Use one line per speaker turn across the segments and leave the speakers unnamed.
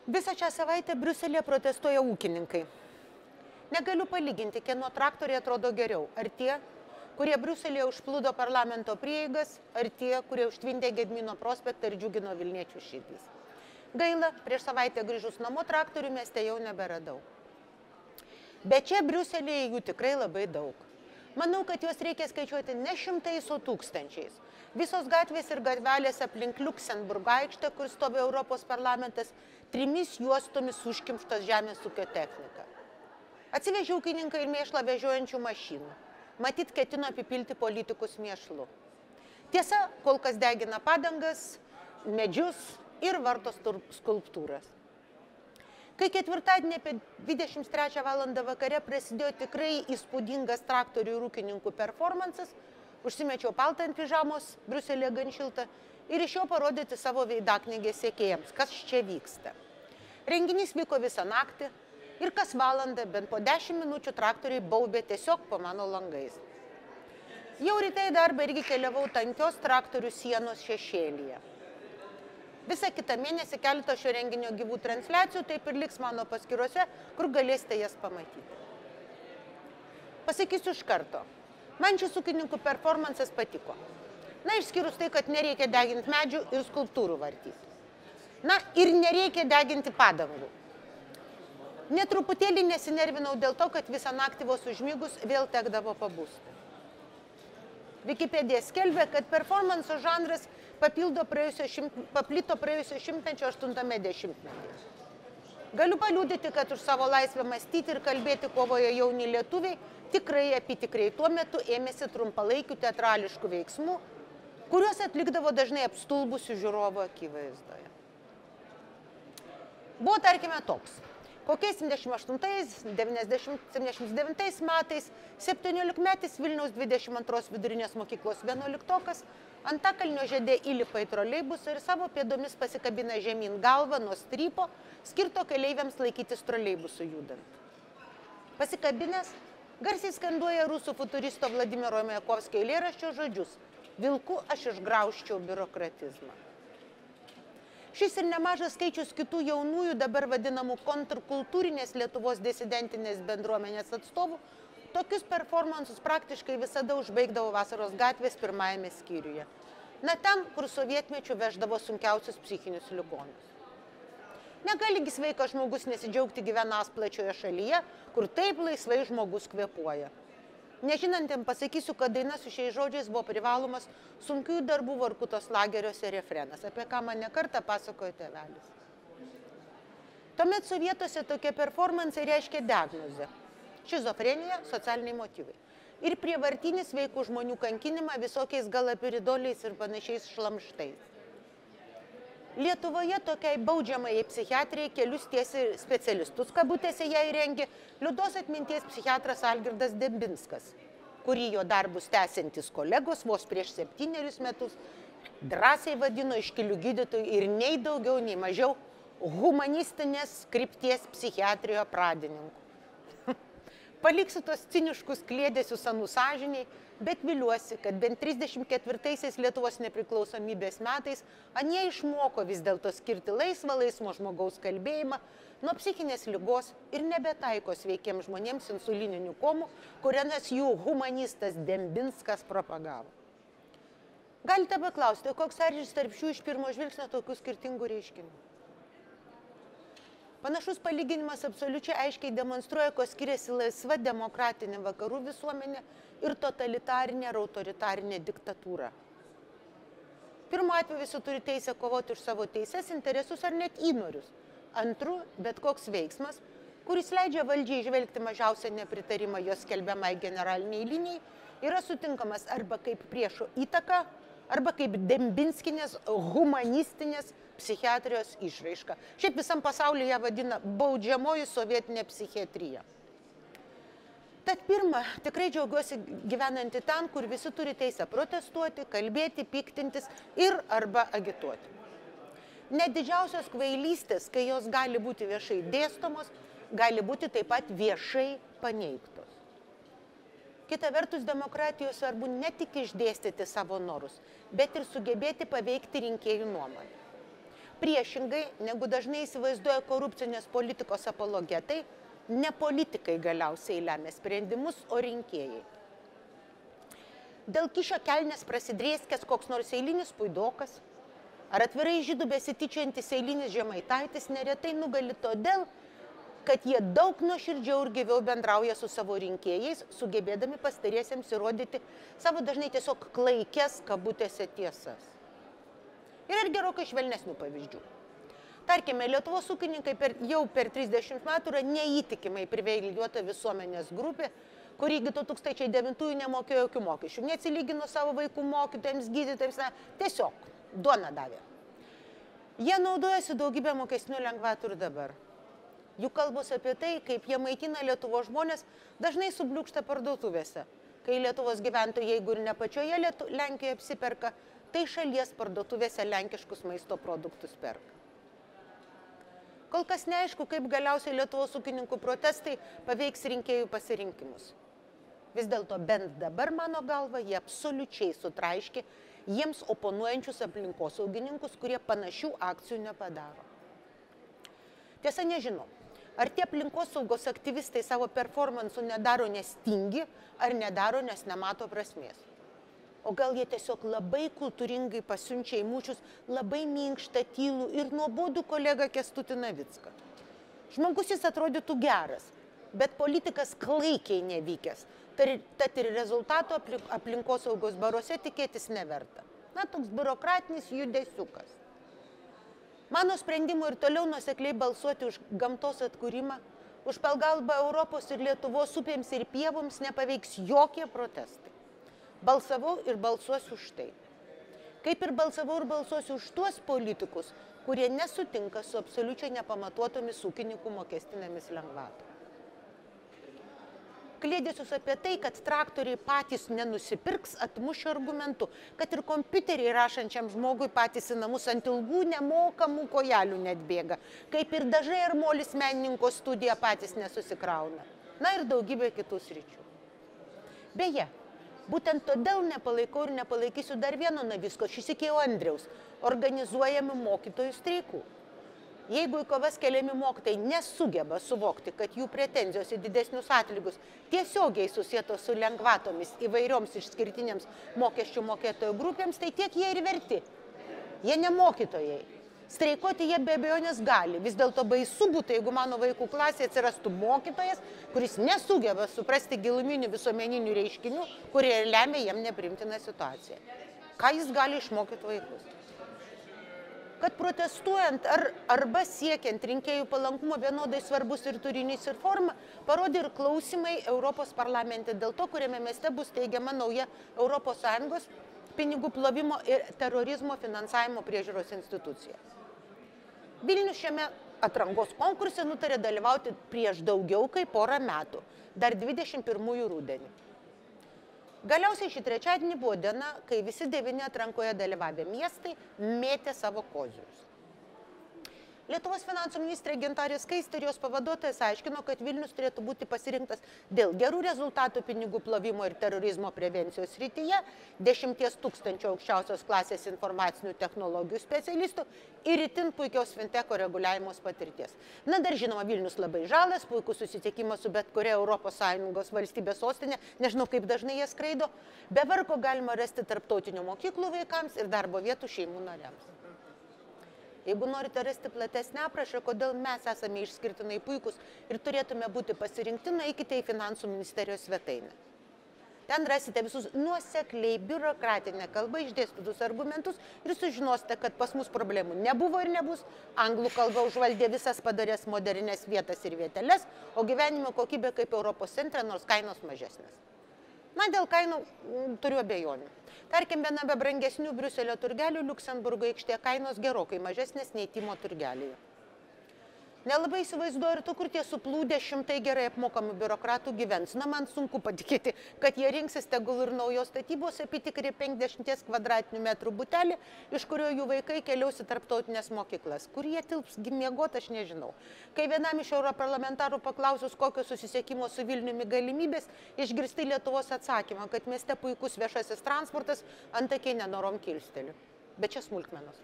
Visą šią savaitę Briuselėje protestuoja ūkininkai. Negaliu palyginti, kieno traktoriai atrodo geriau. Ar tie, kurie Briuselėje užplūdo parlamento prieigas, ar tie, kurie užtvindė Gedimino prospektą ir džiugino Vilniečių širdis. Gaila, prieš savaitę grįžus namo traktorių mieste jau neberadau. Bet čia Briuselėje jų tikrai labai daug. Manau, kad juos reikia skaičiuoti ne šimtais, o tūkstančiais. Visos gatvės ir gatvelės aplink Liuksemburgo aikštę, kur stovi Europos parlamentas, 3 juostomis užkimštos žemės ūkio technika. Atsivežė ūkininkai ir mėšlą vežiojančių mašinų. Matyt, ketino apipilti politikus mėšlu. Tiesa, kol kas degina padangas, medžius ir varto skulptūras. Kai ketvirtadienį apie 23 valandą vakare prasidėjo tikrai įspūdingas traktorių ir ūkininkų performansas, užsimečiau paltą ant pižamos, Briuselėje gan šilta, ir iš jo parodyti savo veidaknygės sekėjams, kas čia vyksta. Renginys vyko visą naktį ir kas valandą, bent po 10 minučių traktoriai baubė tiesiog po mano langais. Jau ryte į darbą irgi keliavau tankios traktorių sienos šešėlyje. Visą kitą mėnesį keletą šio renginio gyvų transliacijų taip ir liks mano paskyrose, kur galėsite jas pamatyti. Pasakysiu iš karto. Man šis ūkininkų performansas patiko. Na, išskyrus tai, kad nereikia deginti medžių ir skulptūrų vartyti. Na, ir nereikia deginti padangų. Netruputėlį nesinervinau dėl to, kad visą naktį vos užmigus vėl tekdavo pabusti. Wikipedija skelbia, kad performanso žanras paplito praėjusio šimtmečio 8-ame dešimtmetyje. Galiu paliudyti, kad už savo laisvę mąstyti ir kalbėti kovoje jauni lietuviai tikrai apytikrai tuo metu ėmėsi trumpalaikių teatrališkų veiksmų, kuriuos atlikdavo dažnai apstulbusių žiūrovų akivaizdoje. Buvo, tarkime, toks. Kokiais 78-79 metais 17-metis Vilniaus 22 vidurinės mokyklos 11-okas Antakalnio žiede įlipa į troleibusą ir savo pėdomis pasikabina žemyn galvą nuo strypo, skirto keleiviams laikytis troleibusų judant. Pasikabinęs, garsiai skanduoja rusų futuristo Vladimiro Majakovskio eilėraščio žodžius: "Vilku aš išgraužčiau biurokratizmą." Šis ir nemažas skaičius kitų jaunųjų, dabar vadinamų kontrkultūrinės Lietuvos disidentinės bendruomenės atstovų, tokius performansus praktiškai visada užbaigdavo Vasaros gatvės pirmajame skyriuje. Na, ten, kur sovietmečiu veždavo sunkiausius psichinius ligonius. Negaligi sveikas žmogus nesidžiaugti gyvenąs plačioje šalyje, kur taip laisvai žmogus kvėpuoja. Nežinantiem pasakysiu, kad daina su šiais žodžiais buvo privalomas sunkiųjų darbų Vorkutos lageriuose refrenas, apie ką man nekartą pasakojo tėvelis. Tuomet sovietuose tokie performansai reiškia diagnozę: šizofrenija, socialiniai motyvai ir prievartinis sveikų žmonių kankinimą visokiais galapiridoliais ir panašiais šlamštais. Lietuvoje tokiai baudžiamai psichiatrijai kelius tiesi specialistus, kabutėse ją įrengė liūdos atminties psichiatras Algirdas Dembinskas, kurį jo darbus tęsiantis kolegos vos prieš 7 metus drąsiai vadino iškilių gydytojų ir nei daugiau, nei mažiau humanistinės krypties psichiatrijoje pradininku. Paliksiu tos ciniškus kliedesius anų sąžiniai, bet viliuosi, kad bent 34-aisiais Lietuvos nepriklausomybės metais anie išmoko vis dėlto skirti laisvo žmogaus kalbėjimą nuo psichinės ligos ir nebetaiko sveikiems žmonėms insulininių komų, kurias jų humanistas Dembinskas propagavo. Galite paklausti, koks sąryšis tarp šių iš pirmo žvilgsnio tokių skirtingų reiškinių? Panašus palyginimas absoliučiai aiškiai demonstruoja, ko skiriasi laisva demokratinė vakarų visuomenė ir totalitarinė ar autoritarinė diktatūra. Pirmu atveju visi turi teisę kovoti už savo teises, interesus ar net įnorius. Antru, bet koks veiksmas, kuris leidžia valdžiai žvelgti mažiausią nepritarimą jos skelbiamai generaliniai linijai, yra sutinkamas arba kaip priešo įtaka, arba kaip dembinskinės humanistinės psichiatrijos išraiška. Šiaip visam pasaulyje ją vadina baudžiamoji sovietinė psichiatrija. Tad pirma, tikrai džiaugiuosi gyvenanti ten, kur visi turi teisę protestuoti, kalbėti, piktintis ir arba agituoti. Net didžiausios kvailystės, kai jos gali būti viešai dėstomos, gali būti taip pat viešai paneigtos. Kita vertus, demokratijos svarbu ne tik išdėstyti savo norus, bet ir sugebėti paveikti rinkėjų nuomonę. Priešingai, negu dažnai įsivaizduoja korupcinės politikos apologetai, ne politikai galiausiai lemia sprendimus, o rinkėjai. Dėl kišo kelnes prasidrėskęs koks nors eilinis puidokas, ar atvirai žydų besityčiantis eilinis žemaitaitis neretai nugali todėl, kad jie daug nuoširdžiau ir gyviau bendrauja su savo rinkėjais, sugebėdami pastariesiems įrodyti savo dažnai tiesiog klaikės kabutėse tiesas. Yra ir gerokai švelnesnių pavyzdžių. Tarkime, Lietuvos ūkininkai jau per 30 metų yra neįtikimai privilegijuota visuomenės grupė, kuri iki 2009 nemokėjo jokių mokesčių, neatsilygino savo vaikų mokytojams, gydytojams, tiesiog duoną davė. Jie naudojasi daugybę mokestinių lengvatų ir dabar. Jų kalbos apie tai, kaip jie maitina Lietuvos žmonės, dažnai subliūkšta parduotuvėse. Kai Lietuvos gyventojai, jeigu ir ne pačioje Lenkijoje apsiperka, tai šalies parduotuvėse lenkiškus maisto produktus perka. Kol kas neaišku, kaip galiausiai Lietuvos ūkininkų protestai paveiks rinkėjų pasirinkimus. Vis dėlto bent dabar, mano galva, jie absoliučiai sutraiškė jiems oponuojančius aplinkosaugininkus, kurie panašių akcijų nepadaro. Tiesa, nežinau, ar tie aplinkosaugos aktyvistai savo performansų nedaro nes tingi, ar nedaro nes nemato prasmės. O gal jie tiesiog labai kultūringai pasiunčia į mūšius labai minkštą, tylų ir nuobodų kolegą Kęstutį Navicką. Žmogus jis atrodytų geras, bet politikas klaikiai nevykęs, tad ir rezultato aplinkosaugos baruose tikėtis neverta. Na, toks biurokratinis judesiukas. Mano sprendimu ir toliau nuosekliai balsuoti už gamtos atkūrimą, už pagalbą Europos ir Lietuvos upėms ir pievoms nepaveiks jokie protestai. Balsavau ir balsuosiu už tai. Kaip ir balsavau ir balsuosiu už tuos politikus, kurie nesutinka su absoliučiai nepamatuotomis ūkininkų mokestinėmis lengvatomis. Klėdėsius apie tai, kad traktoriai patys nenusipirks, atmušiu argumentu, kad ir kompiuteriai rašančiam žmogui patys į namus ant ilgų nemokamų kojelių net bėga, kaip ir dažai ar molis menininko studija patys nesusikrauna. Na ir daugybė kitų sričių. Beje, būtent todėl nepalaikau ir nepalaikysiu dar vieno Navicko, šįsyk jau Andriaus, organizuojami mokytojų streikų. Jeigu į kovas keliami mokytojai nesugeba suvokti, kad jų pretenzijos į didesnius atlygius tiesiogiai susietos su lengvatomis įvairioms išskirtinėms mokesčių mokėtojų grupėms, tai tiek jie ir verti. Jie ne mokytojai. Streikuoti jie be abejonės gali. Vis dėlto baisu būtų, jeigu mano vaikų klasėje atsirastų mokytojas, kuris nesugeba suprasti giluminių visuomeninių reiškinių, kurie lemia jam neprimtiną situaciją. Ką jis gali išmokyti vaikus? Kad protestuojant arba siekiant rinkėjų palankumo vienodai svarbus ir turinys ir forma, parodė ir klausimai Europos parlamente dėl to, kuriame mieste bus teigiama nauja ES pinigų plovimo ir terorizmo finansavimo priežiūros institucija. Vilnius šiame atrankos konkurse nutarė dalyvauti prieš daugiau kaip porą metų, dar 21 rudenį. Galiausiai šį trečiadienį buvo diena, kai visi 9 atrankoje dalyvavę miestai mėtė savo kozirius. Lietuvos finansų ministrė Gintarė Skaistė ir jos pavaduotojas aiškino, kad Vilnius turėtų būti pasirinktas dėl gerų rezultatų pinigų plovimo ir terorizmo prevencijos srityje, 10 000 aukščiausios klasės informacinių technologijų specialistų ir itin puikios finteko reguliavimos patirties. Na, dar žinoma, Vilnius labai žalas, puikus susitikimas su bet kuria ES valstybės sostinė, nežinau, kaip dažnai jie skraido, be vargo galima rasti tarptautinių mokyklų vaikams ir darbo vietų šeimų nariams. Jeigu norite rasti platesnę aprašą, kodėl mes esame išskirtinai puikus ir turėtume būti pasirinkti, nueikite į Finansų ministerijos svetainę. Ten rasite visus nuosekliai biurokratinę kalbą išdėstytus argumentus ir sužinosite, kad pas mus problemų nebuvo ir nebus, anglų kalba užvaldė visas padarės modernės vietas ir vieteles, o gyvenimo kokybė kaip Europos centre, nors kainos mažesnės. Na, dėl kainų turiu abejonių. Tarkim, viename brangesnių Briuselio turgelių Liuksemburgo aikštėje kainos gerokai mažesnės nei Tymo turgelyje. Nelabai įsivaizduoju ir tu, kur tie suplūdę šimtai gerai apmokamų biurokratų gyvens. Na, man sunku patikėti, kad jie rinksis tegul ir naujos statybos apytikrį 50 kvadratinių metrų butelį, iš kurio jų vaikai keliaus į tarptautinės mokyklas. Kur jie tilps miegoti, aš nežinau. Kai vienam iš europarlamentarų paklausus, kokios susisiekimo su Vilniumi galimybės, išgirsti Lietuvos atsakymą, kad mieste puikus viešasis transportas, antakiai nenorom kilsteliu. Bet čia smulkmenos.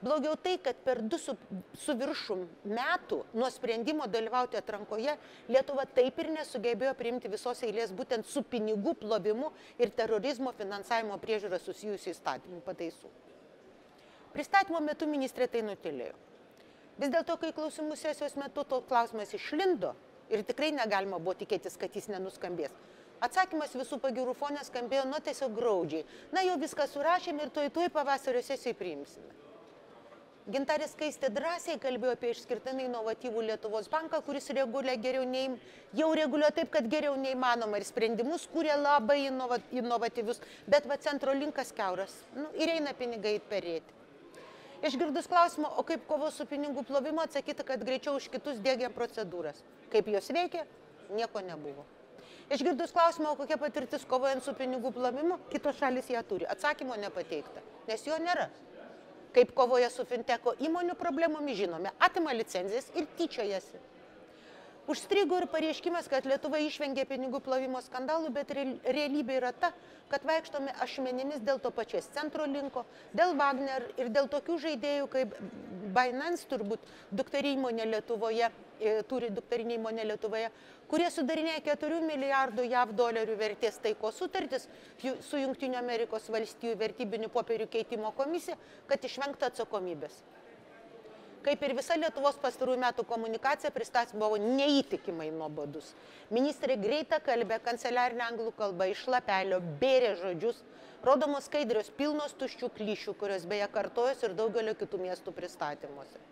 Blogiau tai, kad per 2 viršum metų nuo sprendimo dalyvauti atrankoje Lietuva taip ir nesugebėjo priimti visos eilės būtent su pinigų plovimu ir terorizmo finansavimo priežiūra susijusių įstatymų pataisų. Pristatymo metu ministrė tai nutylėjo. Vis dėlto, kai klausimų sesijos metu to klausimas išlindo ir tikrai negalima buvo tikėtis, kad jis nenuskambės, atsakymas visų pagirų fonė skambėjo, tiesiog graudžiai. Na, jau viską surašėm ir tuoj pavasario sesijai priimsime. Gintarė Skaistė drąsiai kalbėjo apie išskirtinai inovatyvų Lietuvos banką, kuris reguliuoja taip, kad geriau neįmanoma ir sprendimus kūrė labai inovatyvius, bet centro linkas kiauras ir eina pinigai perėti. Išgirdus klausimą, o kaip kovos su pinigų plovimu, atsakyti, kad greičiau už kitus diegia procedūras. Kaip jos veikia, nieko nebuvo. Išgirdus klausimą, o kokia patirtis kovojant su pinigų plovimu, kitos šalis ją turi. Atsakymo nepateikta, nes jo nėra. Kaip kovoja su finteko įmonių problemomis žinome, atima licenzijas ir tyčiojasi. Užstrigo ir pareiškimas, kad Lietuva išvengė pinigų plovimo skandalų, bet realybė yra ta, kad vaikštome ašmenimis dėl to pačios centro linko, dėl Wagner ir dėl tokių žaidėjų kaip Binance, turbūt dukterinė įmonė Lietuvoje, kurie sudarinėja 4 milijardų JAV dolerių vertės taikos sutartis su Jungtinių Amerikos valstijų vertybinių popierių keitimo komisija, kad išvengtų atsakomybės. Kaip ir visa Lietuvos pastarųjų metų komunikacija, pristatymas buvo neįtikimai nuobodus. Ministrė greita kalbė, kanceliarinė anglų kalba iš lapelio bėrė žodžius, rodomos skaidrios pilnos tuščių klišių, kurios beje kartojos ir daugelio kitų miestų pristatymuose.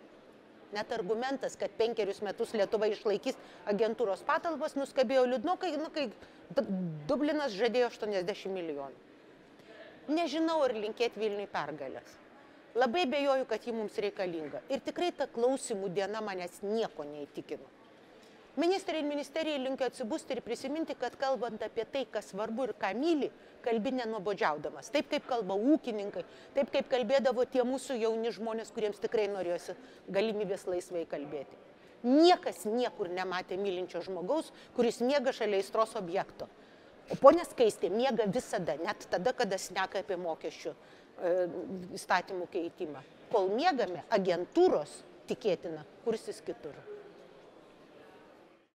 Net argumentas, kad 5 metus Lietuva išlaikys agentūros patalpas, nuskambėjo liūdnokai, kai Dublinas žadėjo 80 milijonų. Nežinau, ar linkėti Vilniui pergalės. Labai bejoju, kad ji mums reikalinga. Ir tikrai ta klausimų diena manęs nieko neįtikino. Ministrė ir ministerija linkiu atsibusti ir prisiminti, kad kalbant apie tai, kas svarbu ir ką myli, kalbi nenuobodžiaudamas. Taip kaip kalba ūkininkai, taip kaip kalbėdavo tie mūsų jauni žmonės, kuriems tikrai norėjosi galimybės laisvai kalbėti. Niekas niekur nematė mylinčio žmogaus, kuris miega šalia aistros objekto. O ponia Skaistė miega visada, net tada, kada šneka apie mokesčių įstatymų keitimą. Kol miegame, agentūros, tikėtina, kursis kitur.